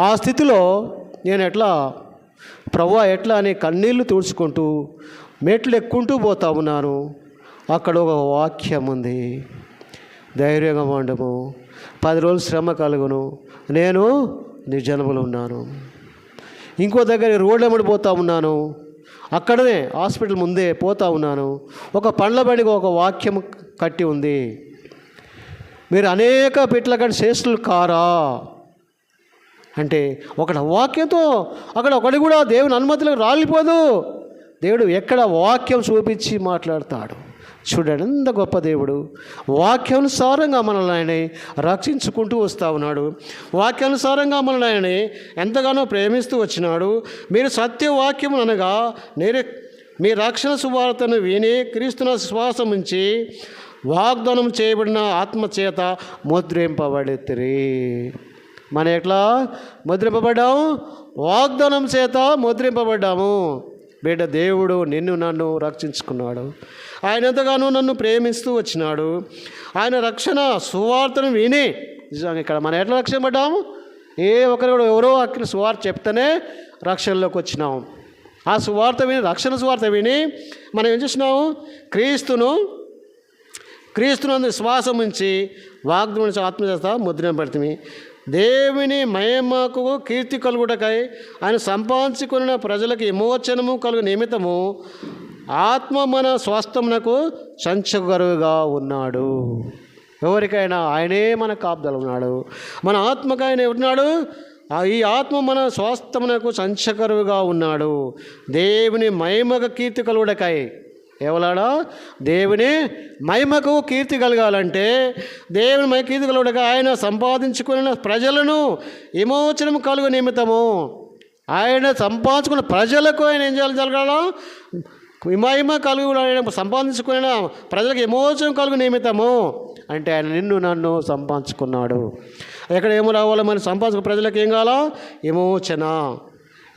ఆ స్థితిలో నేను ఎట్లా అని కన్నీళ్లు తుడుచుకుంటూ మెట్లు ఎక్కుంటూ పోతా ఉన్నాను. అక్కడ ఒక వాక్యం ఉంది, ధైర్యంగా ఉండము, 10 రోజులు శ్రమ కలుగును, నేను నిర్జనములో ఉన్నాను. ఇంకో దగ్గర రోడ్డు వెంబడి పోతా ఉన్నాను, అక్కడనే హాస్పిటల్ ముందే పోతా ఉన్నాను. ఒక పండ్ల బండికి ఒక వాక్యం కట్టి ఉంది, మీరు అనేక పిట్ల కంటే శ్రేష్ఠులు కారా అంటే ఒక వాక్యంతో అక్కడ ఒకటి కూడా దేవుని అనుమతిలోకి రాలిపోదు. దేవుడు ఎక్కడ వాక్యం చూపించి మాట్లాడతాడు. చూడండి ఎంత గొప్ప దేవుడు. వాక్యానుసారంగా మనల్ని ఆయన రక్షించుకుంటూ వస్తూ ఉన్నాడు. వాక్యానుసారంగా మనల్ని ఆయన ఎంతగానో ప్రేమిస్తూ వచ్చినాడు. మీరు సత్యవాక్యం అనగా మీ రక్షణ సువార్తను విని క్రీస్తున శ్వాసం ఉంచి వాగ్దానం చేయబడిన ఆత్మచేత ముద్రింపబడితిరి. మన ఎట్లా ముద్రింపబడ్డాము? వాగ్దానం చేత ముద్రింపబడ్డాము. బిడ్డ, దేవుడు నిన్ను నన్ను రక్షించుకున్నాడు. ఆయన ఎంతగానో నన్ను ప్రేమిస్తూ వచ్చినాడు. ఆయన రక్షణ సువార్తను విని నిజంగా ఇక్కడ మనం ఎట్లా రక్షింపబడ్డాము? ఏ ఒకరు కూడా ఎవరో అక్కడ సువార్త చెప్తేనే రక్షణలోకి వచ్చినాము. ఆ సువార్త విని, రక్షణ సువార్త విని మనం ఏం చేసినాము? క్రీస్తునందు శ్వాసం ఉంచి వాగ్దానం ఆత్మచేత ముద్రింపబడితిమి. దేవుని మహిమకు కీర్తి కలుగుటకై ఆయన సంపాదించుకున్న ప్రజలకు విమోచనము కలుగు నిమిత్తము ఆత్మ మన స్వాస్థ్యమునకు సంచగరువుగా ఉన్నాడు. ఎవరికైనా ఆయనే మన కాపుదల ఉన్నాడు. మన ఆత్మకు ఆయన ఉన్నాడు. ఈ ఆత్మ మన స్వాస్థ్యమునకు సంచకరువుగా ఉన్నాడు. దేవుని మహిమకు కీర్తి కలుగుటకై, ఎవలాడా? దేవుని మహిమకు కీర్తి కలగాలంటే, దేవుని మహిమ కీర్తి కలుగుటక ఆయన సంపాదించుకున్న ప్రజలను విమోచనం కలుగు నిమిత్తము, ఆయన సంపాదించుకున్న ప్రజలకు ఆయన ఏం చేయాలి? జరగాల మహిమ కలుగు, ఆయన సంపాదించుకున్న ప్రజలకు విమోచనం కలుగు నిమిత్తము అంటే ఆయన నిన్ను నన్ను సంపాదించుకున్నాడు. ఎక్కడ ఏమో రావాలి? మన సంపాదించుకున్న ప్రజలకు ఏం కావాలా?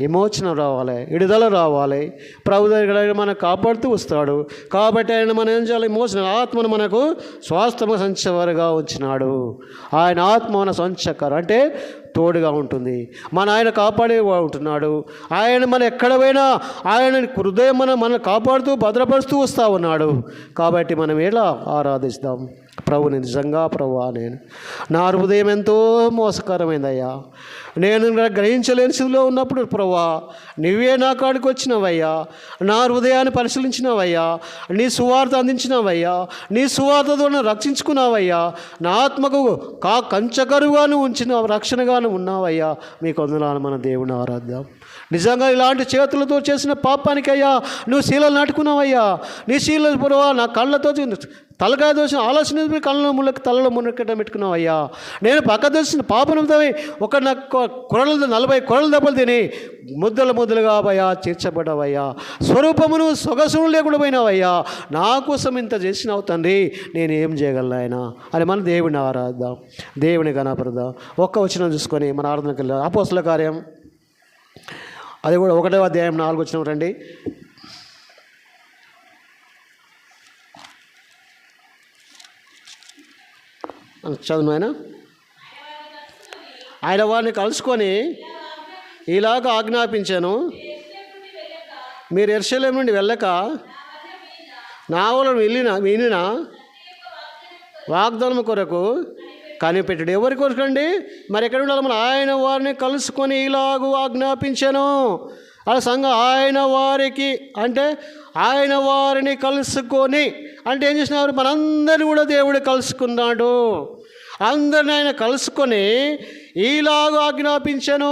విమోచన రావాలి, విడుదల రావాలి. ప్రభు దగ్గర మనకు కాపాడుతూ వస్తాడు. కాబట్టి ఆయన మనం ఏం చేయాలి? విమోచన ఆత్మను మనకు స్వాస్థ్యము సంచవరుగా ఉంచినాడు. ఆయన ఆత్మ మన సంచకర అంటే తోడుగా ఉంటుంది. ఆయన కాపాడే ఉంటున్నాడు. ఆయన మన ఎక్కడ పోయినా ఆయన హృదయం మన కాపాడుతూ భద్రపరుస్తూ వస్తూ ఉన్నాడు. కాబట్టి మనం ఎలా ఆరాధిస్తాం? ప్రభుని నిజంగా ప్రభువా, నా హృదయం ఎంతో మోసకరమైందయ్యా, నేను గ్రహించలేని స్థితిలో ఉన్నప్పుడు ప్రభువా నువ్వే నా కాడికి వచ్చినావయ్యా, నా హృదయాన్ని పరిశీలించినావయ్యా, నీ సువార్త అందించినావయ్యా, నీ సువార్తతో రక్షించుకున్నావయ్యా, నా ఆత్మకు కంచకరుగాను ఉంచిన రక్షణగాను ఉన్నావయ్యా. మీకు వందనాలు. మన దేవుని ఆరాధ్యం. నిజంగా ఇలాంటి చేతులతో చేసిన పాపానికయ్యా నువ్వు శీలలు నాటుకున్నావయ్యా. నీ శీలలు ప్రభువా నా కళ్ళతో తలకాయ దోసిన ఆలోచన తలలో మునక్కటం పెట్టుకున్నావయ్యా. నేను పక్క దోసిన పాపనంతో ఒక 40 కొరల దెబ్బలు తిని ముద్దలుగా అయ్యా చేర్చబడ్డావయ్యా. స్వరూపమును సొగసును లేకుండా పోయినావయ్యా. నా కోసం ఇంత చేసినావు తండ్రి, నేనేం చేయగలను ఆయన అని మన దేవుని ఆరాధిద్దాం, దేవుని గణపరుద్దాం. ఒక్క వచనం చూసుకొని మన ఆరాధనకి వెళ్ళాం. అపోస్తల కార్యం అది కూడా 1వ అధ్యాయం 4వ వచనం రండి. చదువు ఆయన వారిని కలుసుకొని ఇలాగ ఆజ్ఞాపించాను, మీరు యెరూషలేము నుండి వెళ్ళక నా వలన వినిన వాగ్దానం కొరకు కనిపెట్టడు. ఎవరి కొరకు అండి? మరి ఎక్కడ ఉండాలి? మనం ఆయన వారిని కలుసుకొని ఇలాగూ ఆజ్ఞాపించాను. అలా సంఘం ఆయన వారికి అంటే ఆయన వారిని కలుసుకొని అంటే ఏం చేసినారు? మనందరినీ కూడా దేవుడు కలుసుకున్నాడు. అందరిని ఆయన కలుసుకొని ఈలాగా ఆజ్ఞాపించాను.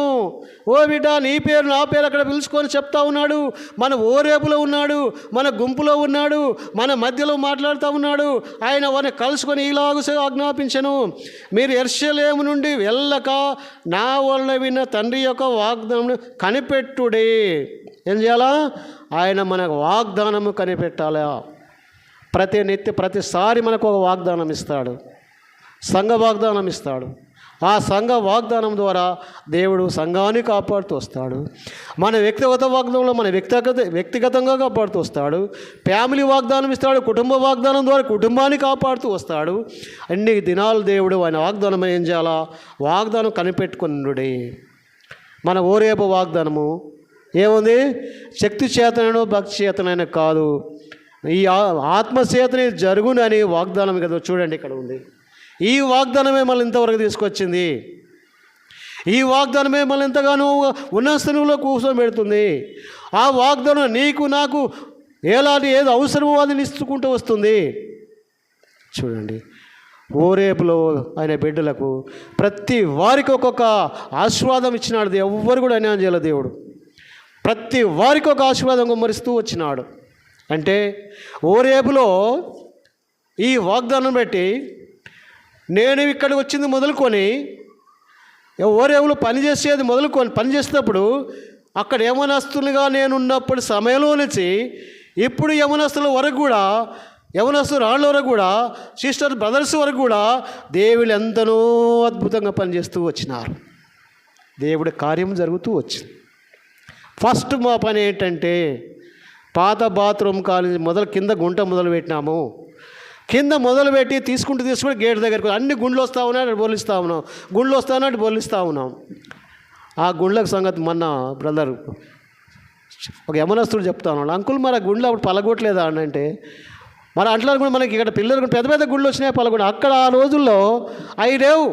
ఓ బిడ్డ, నీ పేరు నా పేరు అక్కడ పిలుచుకొని చెప్తా ఉన్నాడు. మన ఓరేపులో ఉన్నాడు, మన గుంపులో ఉన్నాడు, మన మధ్యలో మాట్లాడుతూ ఉన్నాడు. ఆయన వారిని కలుసుకొని ఈలాగ ఆజ్ఞాపించాను, మీరు యెరూషలేము నుండి వెళ్ళక నా వలన విన్న తండ్రి యొక్క వాగ్దానం కనిపెట్టుడి. ఏం చేయాలా? ఆయన మనకు వాగ్దానము కనిపెట్టాలా. ప్రతిసారి మనకు ఒక వాగ్దానం ఇస్తాడు, సంఘ వాగ్దానం ఇస్తాడు. ఆ సంఘ వాగ్దానం ద్వారా దేవుడు సంఘాన్ని కాపాడుతూ వస్తాడు. మన వ్యక్తిగత వాగ్దానంలో మన వ్యక్తిగతంగా కాపాడుతూ వస్తాడు. ఫ్యామిలీ వాగ్దానం ఇస్తాడు. కుటుంబ వాగ్దానం ద్వారా కుటుంబాన్ని కాపాడుతూ వస్తాడు. అన్ని దినాలు దేవుడు ఆయన వాగ్దానం ఏం చేయాలా? వాగ్దానం కనిపెట్టుకున్నాడు. మన ఓరేపు వాగ్దానము ఏముంది? శక్తి చేతనైనా భక్తి చేతనైనా కాదు, ఈ ఆత్మచేతనే జరుగునని వాగ్దానం కదా. చూడండి ఇక్కడ ఉంది. ఈ వాగ్దానమే మళ్ళీ ఇంతవరకు తీసుకొచ్చింది. ఈ వాగ్దానమే మళ్ళీ ఎంతగానో ఉన్న స్థితిలో కూర్చోబెడుతుంది. ఆ వాగ్దానం నీకు నాకు ఏది అవసరమో అది ఇస్తుకుంటూ వస్తుంది. చూడండి, ఓరేపులో ఆయన బిడ్డలకు ప్రతి వారికి ఒక్కొక్క ఆశీర్వాదం ఇచ్చినాడు. ఎవ్వరు కూడా అన్యాయం చేయలేదు దేవుడు. ప్రతి వారికి ఒక ఆశీర్వాదం గుమ్మరిస్తూ వచ్చినాడు. అంటే ఓరేపులో ఈ వాగ్దానం బట్టి నేను ఇక్కడికి వచ్చింది మొదలుకొని ఓరేపులో పనిచేసేది మొదలుకొని పని చేసేటప్పుడు అక్కడ యవనస్తులుగా నేనున్నప్పుడు సమయంలో నుంచి ఇప్పుడు యవనస్తుల వరకు కూడా, యవనస్తుల రాళ్ళ వరకు కూడా, సిస్టర్ బ్రదర్స్ వరకు కూడా దేవుడు ఎంతనో అద్భుతంగా పనిచేస్తూ వచ్చినారు. దేవుడి కార్యం జరుగుతూ వచ్చింది. ఫస్ట్ మా పని ఏంటంటే, పాత బాత్రూమ్ కాలేజీ కింద గుంట మొదలు పెట్టినాము. కింద మొదలుపెట్టి తీసుకుంటూ గేట్ దగ్గరకు అన్ని గుండ్లు వస్తూ ఉన్నాయి, అటు బోలిస్తూ ఉన్నాం. గుండ్లు వస్తాను అటు బోలిస్తూ ఉన్నాం. ఆ గుండ్లకు సంగతి మొన్న బ్రదర్ ఒక యమనస్తుడు చెప్తా ఉన్నాడు, అంకుల్ మరి ఆ గుండ్లు అప్పుడు పలగొట్టలేదా అని. అంటే మరి అట్లా కూడా మనకి ఇక్కడ పిల్లలు పెద్ద పెద్ద గుళ్ళు వచ్చినాయి పలగొట్ట. అక్కడ ఆ రోజుల్లో అవి లేవు,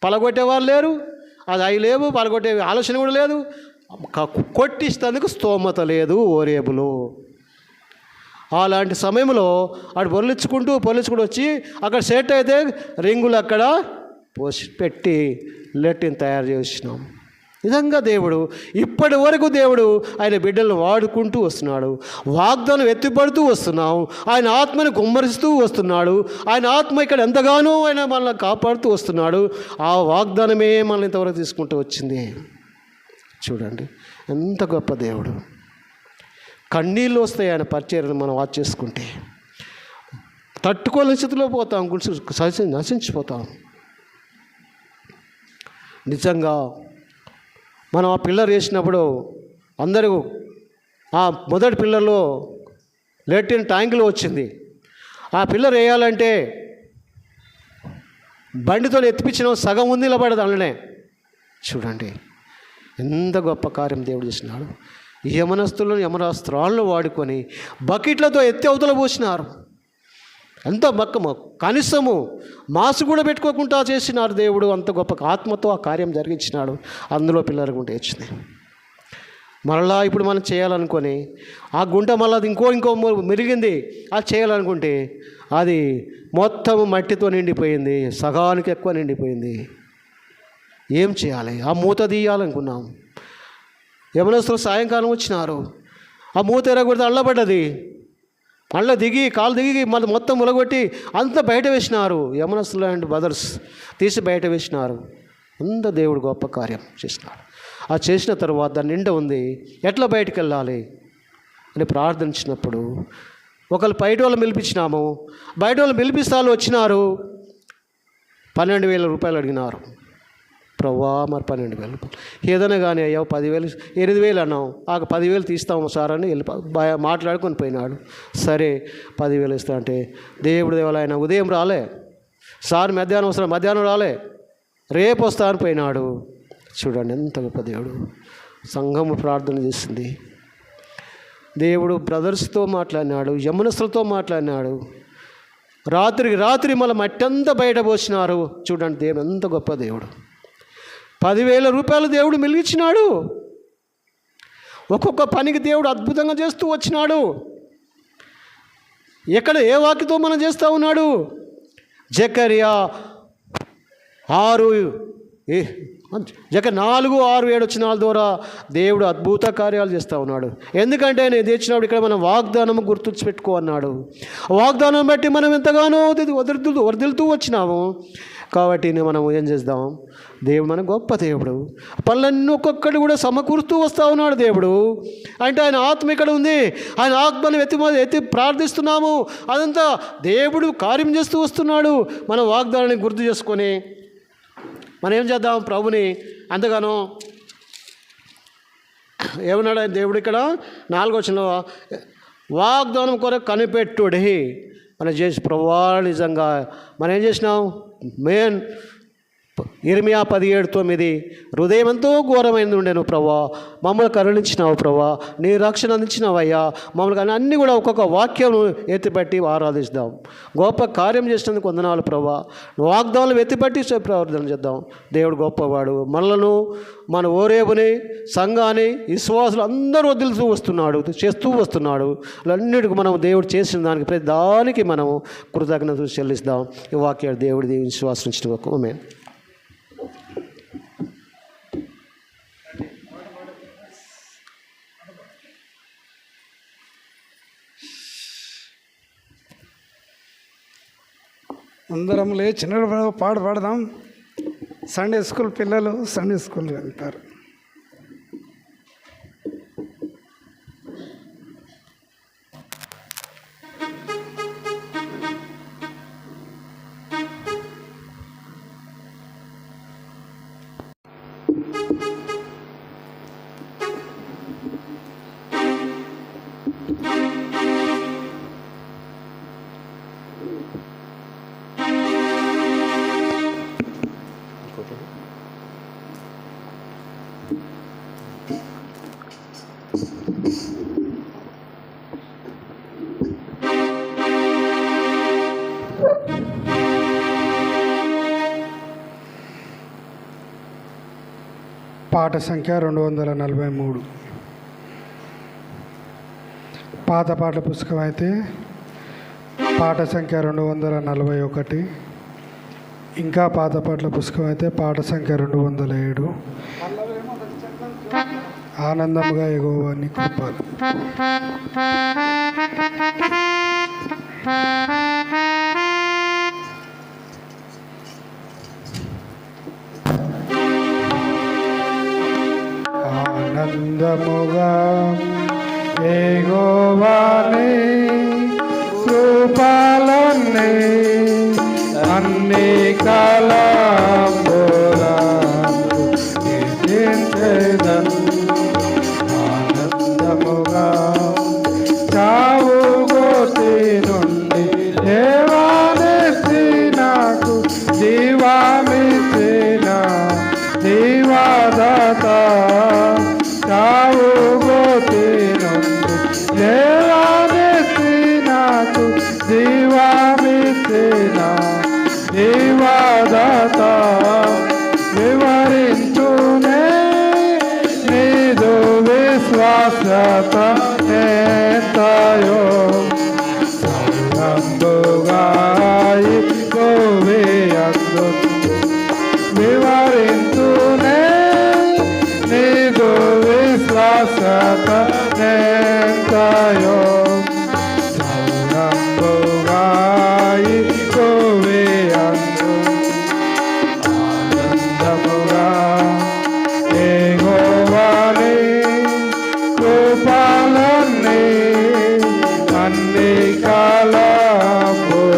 పలగొట్టేవాళ్ళు లేరు, అది అవి లేవు, పలగొట్టే ఆలోచన కూడా లేదు. కొట్టిస్తేందుకు స్తోమత లేదు ఓరేబులు. అలాంటి సమయంలో అటు పొలిచుకుంటూ వచ్చి అక్కడ సెట్ అయితే రింగులు అక్కడ పోసి పెట్టి లెట్టిని తయారు చేసినాం. నిజంగా దేవుడు ఇప్పటి వరకు దేవుడు ఆయన బిడ్డలను వాడుకుంటూ వస్తున్నాడు. వాగ్దానం ఎత్తిపడుతూ వస్తున్నాం. ఆయన ఆత్మని కుమ్మరిస్తూ వస్తున్నాడు. ఆయన ఆత్మ ఇక్కడ ఎంతగానో ఆయన మనల్ని కాపాడుతూ వస్తున్నాడు. ఆ వాగ్దానమే మనల్ని ఇంతవరకు తీసుకుంటూ వచ్చింది. చూడండి ఎంత గొప్ప దేవుడు. కన్నీళ్ళు వస్తాయి ఆయన పరిచర్యను మనం వాచ్ చేసుకుంటే. తట్టుకోలేని స్థితిలో పోతాం, నశించిపోతాం. నిజంగా మనం ఆ పిల్లర్ వేసినప్పుడు అందరూ ఆ మొదటి పిల్లర్లో లెట్రిన్ ట్యాంకులో వచ్చింది. ఆ పిల్లర్ వేయాలంటే బండితో ఎత్తిపించిన సగం ఉంది నిలబడదు అందులోనే. చూడండి ఎంత గొప్ప కార్యం దేవుడు చేసినాడు. యమనస్తులను యమనస్త్రాలను వాడుకొని బకెట్లతో ఎత్తి అవతల పోసినారు. ఎంత కనీసము మాసు కూడా పెట్టుకోకుండా చేసినారు దేవుడు. అంత గొప్ప ఆత్మతో ఆ కార్యం జరిగించినాడు. అందులో పిల్లల గుంట వచ్చింది. మరలా ఇప్పుడు మనం చేయాలనుకొని ఆ గుంట మళ్ళీ ఇంకో మెరిగింది. అది చేయాలనుకుంటే అది మొత్తం మట్టితో నిండిపోయింది, సగానికి ఎక్కువ నిండిపోయింది. ఏం చేయాలి? ఆ మూత తీయాలనుకున్నాం. యమనస్తులు సాయంకాలం వచ్చినారు. ఆ మూత ఎరగొడితే అల్లబడ్డది. మళ్ళీ కాలు దిగి మళ్ళీ మొత్తం ములగొట్టి అంత బయట వేసినారు. యమనస్తులు అండ్ బ్రదర్స్ తీసి బయట వేసినారు. అంత దేవుడు గొప్ప కార్యం చేసినాడు. ఆ చేసిన తర్వాత దాని నిండా ఉంది, ఎట్లా బయటికి వెళ్ళాలి అని ప్రార్థించినప్పుడు ఒకళ్ళు బయట వాళ్ళు పిలిపించినాము. బయట వాళ్ళు పిలిపిస్తాలు వచ్చినారు. 12,000 రూపాయలు అడిగినారు. ప్రవ్వా మరి 12,000 రూపాయలు ఏదైనా కానీ అయ్యా 10,000 8,000 అన్నాం. ఆ 10,000 తీస్తాము సార్ అని మాట్లాడుకొని పోయినాడు. సరే 10,000 ఇస్తా అంటే దేవుడు దేవాల ఆయన ఉదయం రాలే, సార్ మధ్యాహ్నం రాలే, రేపు వస్తా అని పోయినాడు. చూడండి ఎంత గొప్ప దేవుడు. సంఘము ప్రార్థన చేసింది. దేవుడు బ్రదర్స్తో మాట్లాడినాడు, యమనస్తులతో మాట్లాడినాడు. రాత్రి మళ్ళీ మట్టి అంతా బయట పోసినారు. చూడండి దేవుడు ఎంత గొప్ప దేవుడు. 10,000 రూపాయలు దేవుడు మిలిగించినాడు. ఒక్కొక్క పనికి దేవుడు అద్భుతంగా చేస్తూ వచ్చినాడు. ఎక్కడ ఏ వాక్యతో మనం చేస్తూ ఉన్నాడు? జకర్యా 4:6-7 వచనాల ద్వారా దేవుడు అద్భుత కార్యాలు చేస్తూ ఉన్నాడు. ఎందుకంటే నేను తెచ్చినప్పుడు ఇక్కడ మనం వాగ్దానం గుర్తుంచుపెట్టుకో అన్నాడు. వాగ్దానం బట్టి మనం ఎంతగానో వదిలుతూ వచ్చినాము. కాబట్టి మనం ఏం చేద్దాం? దేవుడు మన గొప్ప దేవుడు. పనులన్నీ ఒక్కొక్కటి కూడా సమకూరుస్తూ వస్తూ ఉన్నాడు దేవుడు. అంటే ఆయన ఆత్మ ఇక్కడ ఉంది. ఆయన ఆత్మను ఎత్తి ప్రార్థిస్తున్నాము. అదంతా దేవుడు కార్యం చేస్తూ వస్తున్నాడు. మనం వాగ్దానాన్ని గుర్తు చేసుకొని మనం ఏం చేద్దాం? ప్రభుని అంతగానో ఏమన్నాడు ఆయన దేవుడు ఇక్కడ 4వ వచనంలో, వాగ్దానం కొరకు కనిపెట్టుడి. మనం చేసి ప్రభువా నిజంగా మనం ఏం చేసినాం? మెయిన్ ఇర్మియా 17:9 హృదయం ఎంతో ఘోరమైంది ఉండేను ప్రభా, మమ్మల్ని కరుణించినావు ప్రభా, నీ రక్షణ అందించినావయ్యా మమ్మల్ని. అన్నీ కూడా ఒక్కొక్క వాక్యం ఎత్తిపట్టి ఆరాధిస్తాం. గొప్ప కార్యం చేసినందుకు వందనాలు ప్రభా. వాగ్దానాలు ఎత్తిపట్టి ప్రార్థన చేద్దాం. దేవుడు గొప్పవాడు. మనలను మన ఓరేబుని సంఘాన్ని విశ్వాసులు అందరూ వదులుతూ వస్తున్నాడు, చేస్తూ వస్తున్నాడు. అన్నిటికీ మనం దేవుడు చేసిన దానికి ప్రతి దానికి మనము కృతజ్ఞతలు చెల్లిస్తాం. ఈ వాక్యాలు దేవుడి విశ్వాసించిన ఆమేన్. అందరం లేచి పాడదాం. సండే స్కూల్ పిల్లలు సండే స్కూల్ వెళ్తారు. పాట సంఖ్య 243. పాత పాటల పుస్తకం అయితే పాట సంఖ్య 241. ఇంకా పాత పాటల పుస్తకం అయితే పాట సంఖ్య 207. ఆనందముగా యెహోవాని కృప. ఆనందముగా యెహోవాని కృపలన్నీ అన్ని కాలములందు కీర్తించెదను. ఆనందముగా చావు గోతి నుండి దేవానిచ్చి నాకు జీవామిచ్చిన జీవదాత. చావు గోతి నుండి దేవానిచ్చి నాకు జీవామిచ్చిన జీవదాత. వివరించునే నీదు విశ్వాసత ఎంతయో సంగంబుగా కోవియందు. వివరించునే నీదు విశ్వాసత ఎంతయో సంగంబుగా కోవియందు. ఆనందముగా యెహోవాని కృపలన్నీ అన్ని కాలములందు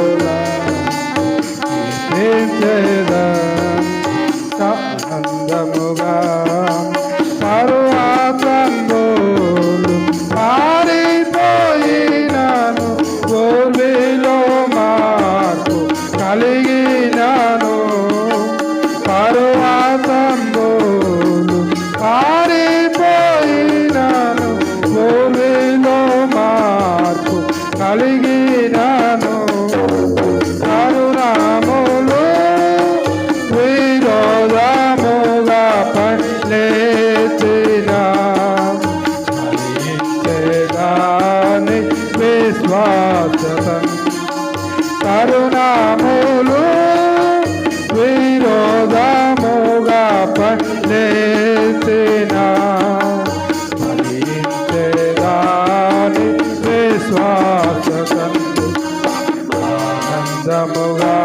కీర్తించెదను. ఆనందముగా పర్వతంబులు పారిపోయినాను, భూమిలో మార్పు కలిగినాను. పర్వతంబులు పారిపోయినాను, భూమిలో మార్పు కలిగినాను. కరుణాములు విరోధముగా పనిచేసిన ఫలించెదాని విశ్వాసతం. కరుణాములు విరోధముగా పనిచేసిన ఫలించెదాని విశ్వాసతం. ఆనందముగా